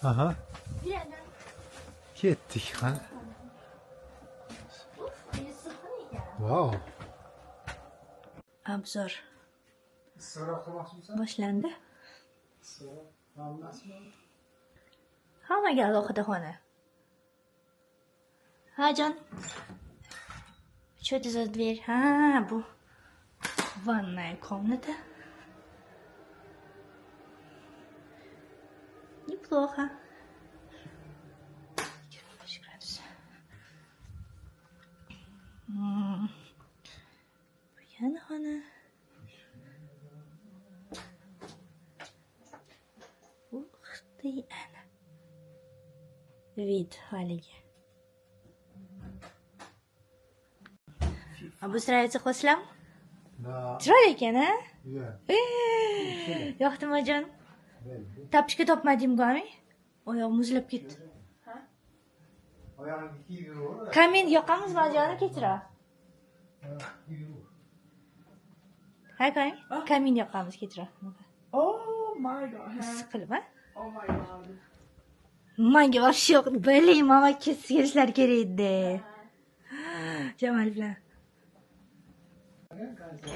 Aha. Ketdik ha. Wow. Obzor boshlandi. Hammaga alohida xona. Ha jon. Что это за дверь? Bu ванная комната. Неплохо. 25 градусов. Yana xona. Uxti ana. Vid haligi. Обустраиваться xo'slam? Да. Chiroyli ekan, a? Yeah. Yoqdimi jon? Tapishga topmadimmi? Oyog'im muzlab ketdi. Oyog'ingga kiyib yuraver. Kamin yoqamizmi joni kechira? Ha, kamin yoqamiz kechira. Oh my god. Siqilib, a? Oh my god. Menga вообще yo'q. Bilay, mama kelishlar kerak edi. Jamal bilan.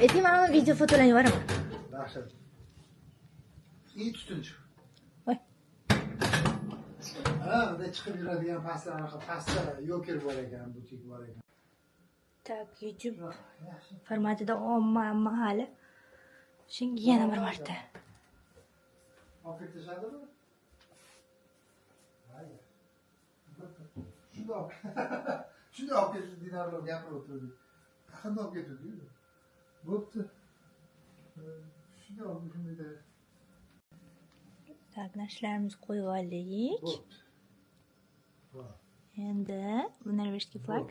Etim mana video fotolarni yuboraman. Yaxshi. İyi tutunch. Voy. Bunda chiqib yuradigan pastda yoker bor ekan, butik bor ekan. Tak, YouTube formatida mahali. Shunga yana bir marta. Olib ketishadimi? Hayır. Shunday olib ketib dinarlar gapirib o'tirdik. Qanday olib ketdik? Bo'pti. Shunday olib shunday. Tak, narsalarimiz qo'yib oldik. Endi bu norvejskiy flag.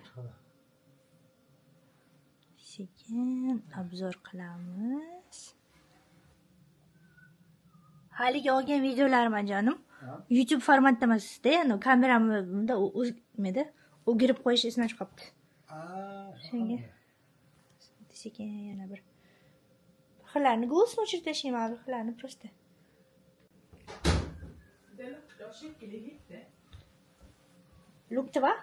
Sekin obzor qilamiz. Haligi olgan videolarim jonim. YouTube formatda emasda, ya'ni kameramda o'zmeda o'girib qo'yish esimdan chiqib qolibdi. Shunga. Sekin yana bir xillarni голосni o'chirib tashlayman, bir xillarni просто. Lukta va?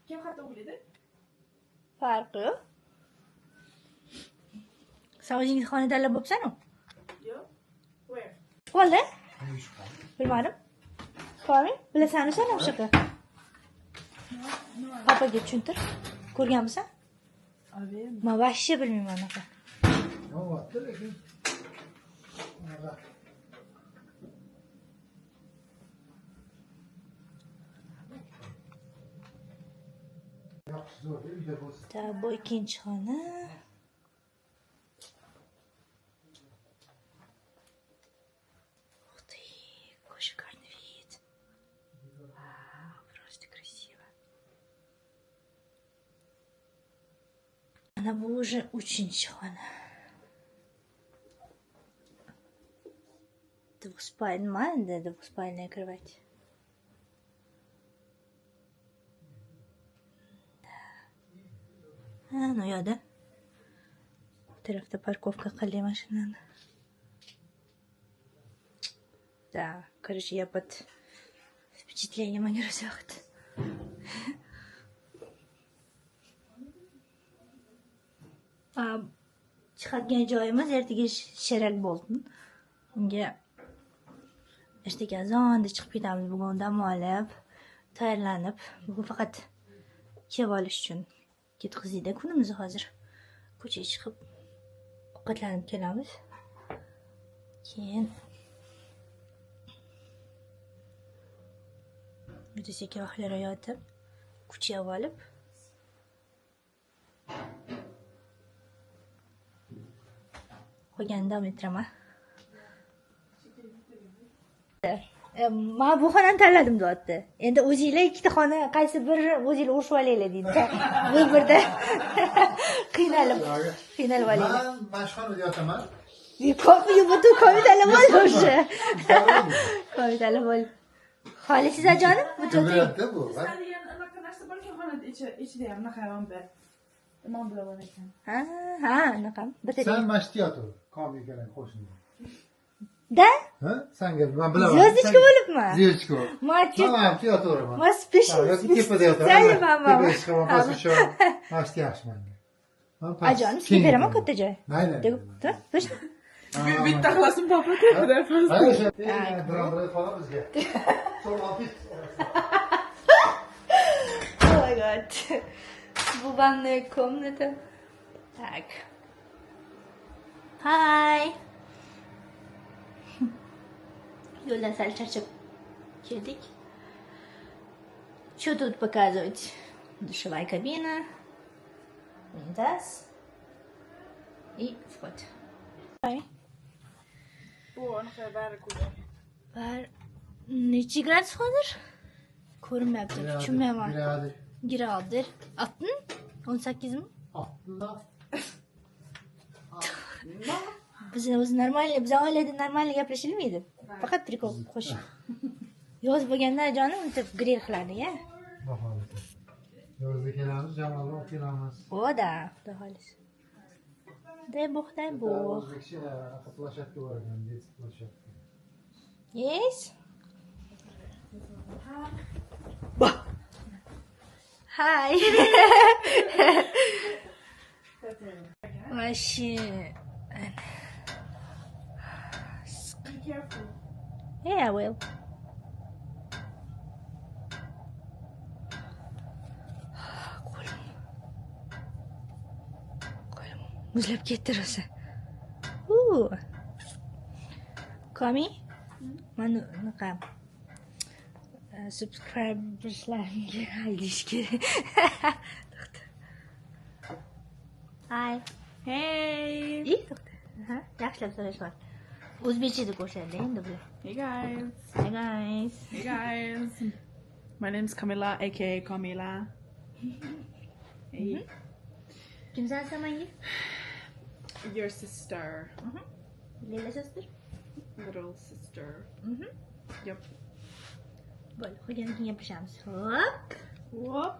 Kim xato qildi? Farqi yo'q. Sen o'zingiz xona tanlab bo'libsan-ku? Yo'q. Where? Qoldi? Bilmadim. Qolmi? Bilasan sen o'sha yoqqa. Papaga tushuntir. Ko'rganmisan? Avem. Men вообще bilmayman unaqa. Yo'q, lekin. Bu ikkinchi xona. Ух ты, какой шикарный вид. Вау, просто красиво. Она bu уже uchinchi xona. Двухспальная кровать. Ну я, да? Bu tarafta parkovka qildi mashinani. Да, короче, я под впечатлением Анирозахт. Chiqadigan joyimiz ertaga Sherak bo'ldi. Unga ertaga azonda chiqib ketamiz. Bugun dam olib, tayyorlanib, bugun faqat kiyib olish uchun ketkizdik kunimizni hozir. Ko'chaga chiqib ovqatlanib kelamiz. Keyin juda sekin vaqtlar yotib, kuchib olib qolganida davom ettiraman. Men bu xonani tanladim deyapti. Endi o'zinglar ikkita xona qaysi biri o'zinglar urishib olinglar deydi. Bir-birda qiynalib olinglar. Men shu xonada yotaman. Ko'p tanlab ol o'sha. Ko'p tanlab ol. Xohlasiz ajonim? Bu jo'da. Bu. Sizlarga anaqa narsa borki xonada ichida ham anaqa ham bor. Man bilaman ekan. Ha, anaqa. Bitta. Sen mashtiyatu. Komikalar qo'shni. Da? Ha? Senga men bilaman. Звездочка bo'libmi? Звездочка. Machit. Tamam, tuyataveraman. Mas pishin. Yoki tepada yotaman. Sayli mama. Tepada chiqaman, pastga tushaman. Mashti yaxshi menga. Ajonim, sizga beraman katta joy. Mayli. Tur, pishin. Bitta qilasin papa tepada past. Hayır, dronları falan bizga. Sonra hafif. Oh my god. Bu ванная комната. Так. Hi. Yo'ldan sal charchab keldik. Что тут показывать? Душевая кабина. Унитаз. И вход. Bu anaqa bari ko'rgan. Var. Necha gradus hozir? Ko'rinmayapti. Tushunmayapman. Birader. Grader. 60? 18 mi? Aslında. Biz oilada normal gaplashilmaydi. Faqat prikol qo'sh. Yoz bo'lganda jonim o'tib grill qiladi-ya. Bakalım. Yozda kelamiz, Jamolda kelamiz. O da, xudo xohlasa. Дай бог. O'zbekcha plashadka bor ekan, детский plashadka. Yes. Hi. Вообще. Be careful. Yeah, I will. Qo'lim muzlab ketdi rosa. Komi? Mana unaqa subscriberslarimga aytish kerak. Hi. Hey. To'xta. Yaxshilab so'rashgan. O'zbekchada ko'rsatdi endi bular. Hey guys. Hi guys. Hey guys. My name's Camilla, aka Camila. Hey. Kimsan samanga? Your sister. Little sister. Little sister. Yep. Bo'l, qo'ygandan gapiramiz. Hop. Whoop.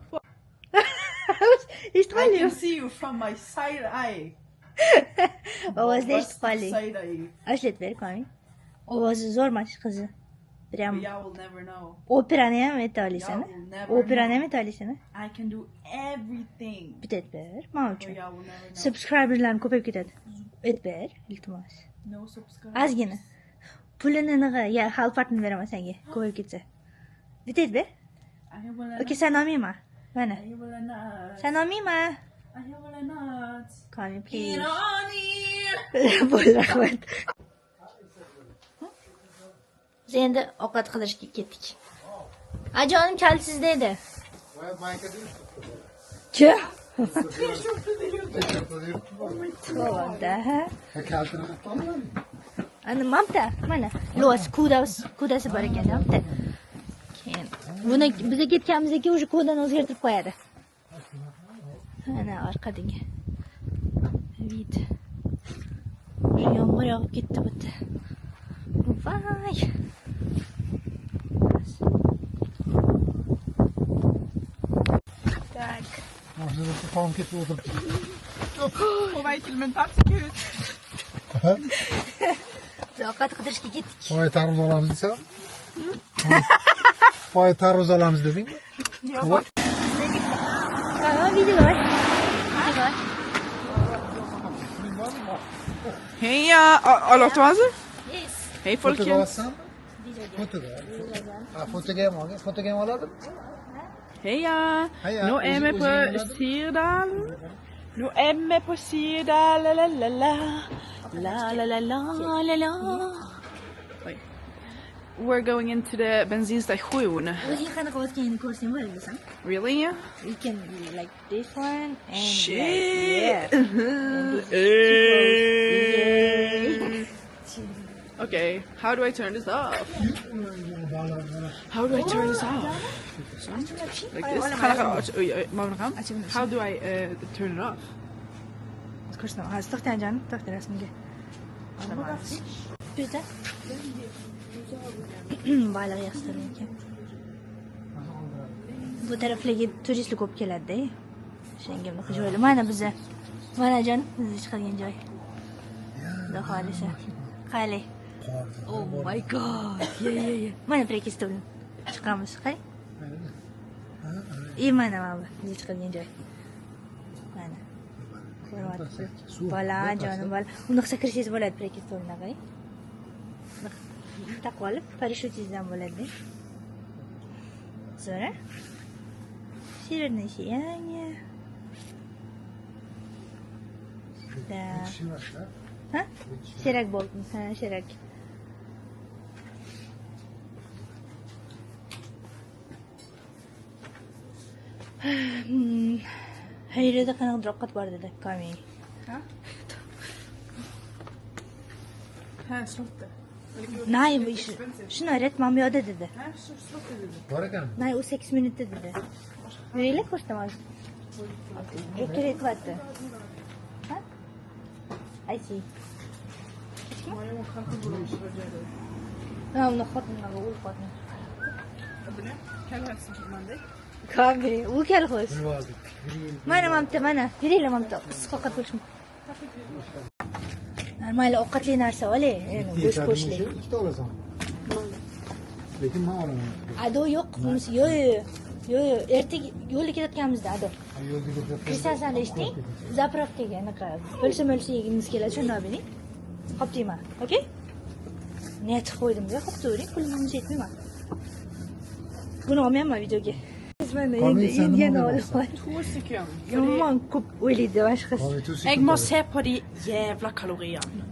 Eshitib I can qoldim. see you from my side eye. Ovozda What's eshitib the qoldim. side eye? Ashlat ber, Komi. Ovozi zo'rmash qizi. Прям Y'all will never know. operani ham ayta olasan. Y'all will never Operani ham know. ayta olasan. I can do everything. Bitta aytib ber, men But uchun. y'all will never know. Subscriberlarim ko'payib ketadi. Aytib ber, iltimos. No subscribe. Ozgina. Pulini niga xalfatni beraman senga, ko'payib ketsa. Bitta aytib ber. I will Okey, sen olmayman. Mana. I will not. Sen olmayman. I will not. Komi, please. Ironiy. Bo'l, rahmat. Biz endi ovqat qidirishga ketdik. Ajonim kal sizda edi. Vay mayka değil. Chi? Teşekkür Da. Kaltını tutamam. Ana mamta, mana los kodasi bor ekan, mamta. Keyin buni bizga ketganimizdan keyin уже kodani o'zgartirib qo'yadi. Ana orqadagi vid. Yomg'ir yog'ib ketdi bu yerda. Voy. Tak. Možda da se tam ketib o'tiribdi. På vei til min papskut. Biz ovqat qidirishga ketdik. Poy tarvuz olamiz desa? Poy tarvuz olamiz deding? Yo'q. Qanaqa video bor? Video bor. Hej, låter man sig? Yes. Hej Fotoga folket. olsam? Fotoga. Ha, fotoga ham olgan. Fotoga ham oladim. Heja. Heja. Nu är vi på Sirdal. Nu är vi på Sirdal. La la la la. La la la la la la. Oj. We're going into the bensinstation. O'zing qanaqa o'tganini ko'rsang bo'ladi desam. Really? You can like this one and Shit. Okay, how do I turn this off? How do I turn this off? Like this? How do I turn it off? ko'rsam. Hozir to'xtang jonim, to'xta rasmga. Bitta. Baliq yaxshi ekan. Bu taraflarga turistlar ko'p keladi-da. Shengamni joyli. Mana biza. Mana jon, bizni chiqargan joy. Xudo xolisa. Qani. Oh my god. Yeah. Mana prekistovni. Chiqamiz, qarang. Mana bizni chiqargan joy. Mana. Ko'ryapsiz. Bola, jonim bola. Uni qilsa kirsangiz bo'ladi prekistovni, qarang. Taqib olib, parashyutingizdan bo'ladi. Sonra şirinleşi yani. Da. Ha? Şerak boldum. Ha, şerak. Hayrida qanaqa droqat bor dedi, Kami. Ha, slotda. Nej, shuni ayt, men yo'da dedi. Ha, slotda dedi. Bor ekanmi? Nej, u 8 minutda dedi. Yuraylik ko'rsataman. Yo'q kerak qilyapti. Ha? Aysi. Mana bu qanqa bo'lib chiqadi? Ha, uni xotinga u xotin. Buni kalasi manda. Kami, u kelxo'sh. Bilib oldik. Mana mamta, mana. Yuraylik mamta. Qisqa ovqat bo'lishmi? Normal ovqatli narsa oling, ya'ni go'sht-go'shtli. Ikkita olasan. Lekin men olaman. Ado yo'q, bunisi yo'q. Ertaga yo'lga ketayotganimizda ado. Yo'lga ketib. Kirsansan eshitding? Zapravkaga anaqa bo'lsa yegimiz keladi, shunda oling. Xo'p deyman, okey? Niyat qo'ydim-da, xo'p turing, pulimiz yetmayman. Buni olmayman videoga. Mana endi yana olib. 2 sekunder. Yomon ko'p o'ylaydi boshqasi. Jag måste se på de jävla kalorierna.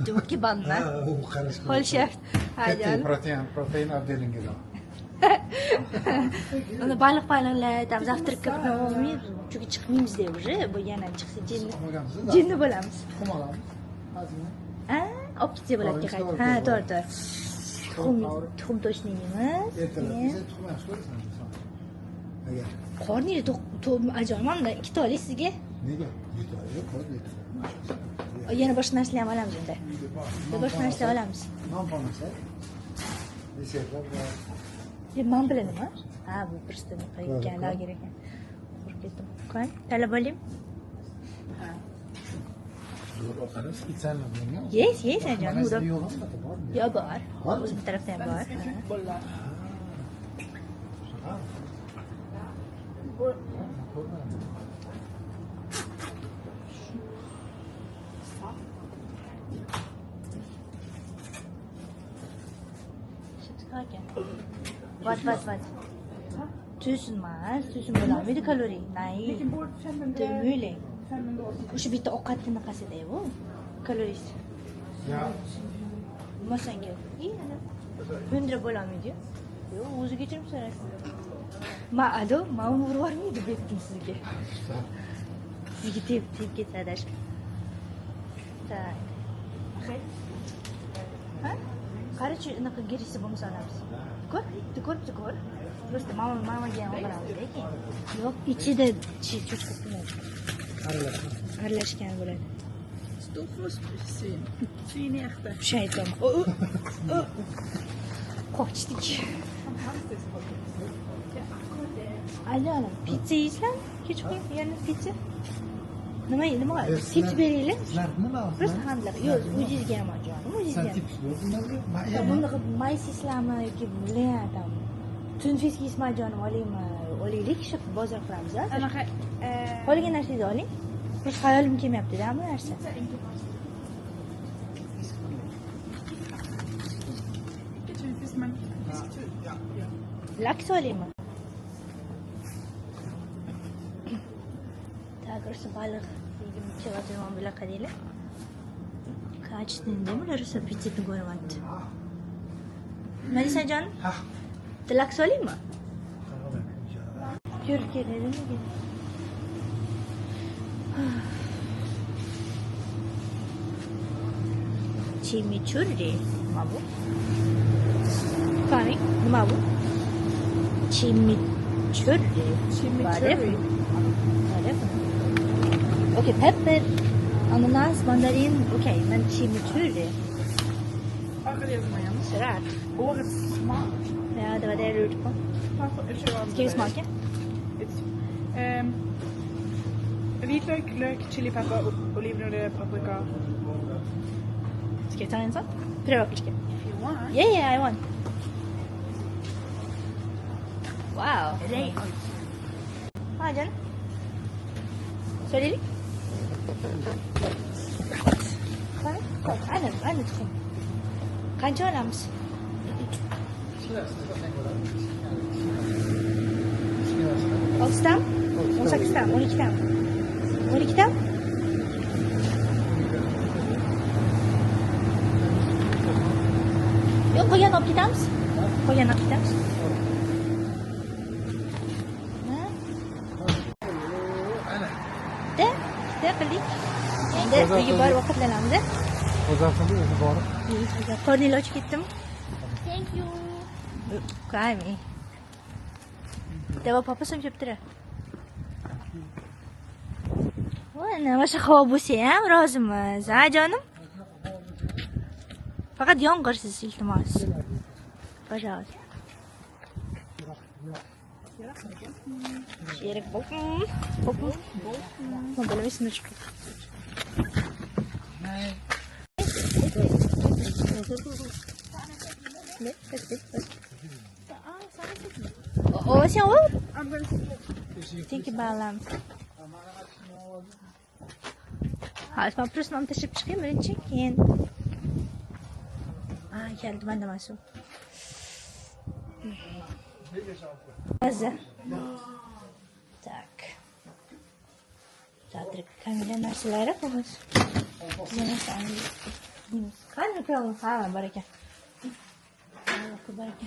Du måste banda. Håll käft. Hej, Protein avdelingen. Uni baliqlar aytamiz, avtorga qilmaymiz, chunki chiqmaymiz deb уже, bu yana chiqsa jinni bo'lamiz. Xumalamiz. Hozirmi? Ha, olib ketsa bo'ladi qayta. Ha, to'g'ri. Tuxum to'shlaymiz. Ertalab tuxum yaxshi ko'rasan. Agar Qorningiz to'g'ri ajoyibman-da, ikkita oling sizga. nega? Yetadi, qo'yib. Yana boshqa narsalar ham olamiz unda. Boshqa narsalar olamiz. Non bo'lmasa, desertlar bor. Men bilaman. Ha, bu просто qayerga lager ekan. Qo'rqib ketdim. Qo'y, talab oling. Qara, spesialni bilan. Yes, ajoyib. Yo'qmi? Bormi? Yo, bor. O'zim tarafdan bor. Bollar. Vat. Tusunmas, tusun bo'lmaydi kaloriy. Nay. Lekin bu Demöyle. O'sha bitta ovqatni qanaqasida bu? Kaloriyasi. Ya, Masanga. Hundra bo'lmaydi. Yo'q, o'zi kechirim so'raysiz. Ma uni urib yubormaydi betdim sizga. Sizga tep ketadi. Tak. Ha? Qarachi, unaqa gerisi bo'lmasa olamiz. Ko'r. Просто mamaga ham olamiz lekin. Yo'q, ichida cho'chqa bo'ladi. Aralashgan bo'ladi. Storfossin. Svin i hjärtat. Shayton. Qochdik. Alam, pizza yeysan? Kechqurun yana pizza. Nima? Tips beraylik. sizlar nima olasiz? Просто handlar. Yo'q, o'zingizga ham jonim, o'zingizga. Sen tips yo'qmi? Buni maysizlarmi yoki biladim. Tunfiski ismajonim olaylik, shu bozor qilamiz. Anaqa Qolgan narsangizni oling. Biz xayolim kelmayapti-da bu narsa. Typiskt men Laks olaymi? Ta'g'irsa baliq yegim keladigan bilan qaranglar. Kachning bular esa apetitni ko'ryapti. Marisajon, Ha. laks olaymi? Ko'rib keladimi? Chimichurri. Nima bu? Qani, nima bu? Chimichurri. chimichurri. Okay, pepper, ananas, mandarin. Okay, men chimichurri. Arkada yazmayan. Sådär. Årets smak. Ja, det var det jag lurade på. Ska vi smaka? Vitlök, lök, chilipepper, olivenolja, paprika. Ska vi ta en sån? Pröva först. If you want. Yeah, I want. Wow. Canım. Söyleyelim. Bak, anne tutun. Kanca önemlisi. Altıdan, 18'den, 12'den. 12'den. Yok, koyan olib ketamiz. Koyan olib ketamiz. De qildik. Endi uyga borib ovqatlanamiz. O'zaqini o'zi borib. Qorningni ochib ketdim. Thank you. Qaymi. Deva papa ham jeptira. Voy, nima havo bo'lsa ham rozimiz, ha jonim? Faqat yomg'irsiz iltimos. Пожалуйста. Sherik bo'lsin. Bo'lsin. Böyle bir sinir çıkıyor. Ne? O sen o? Think about them. Hadi ben просто нам taşıp çıkayım. Birini çekin. Geldi ben de masum. Hazır. Tak. Завтра камера narsalar yapamaz. Yine sen. Kan mı kalın? Ha, baraka. Baraka.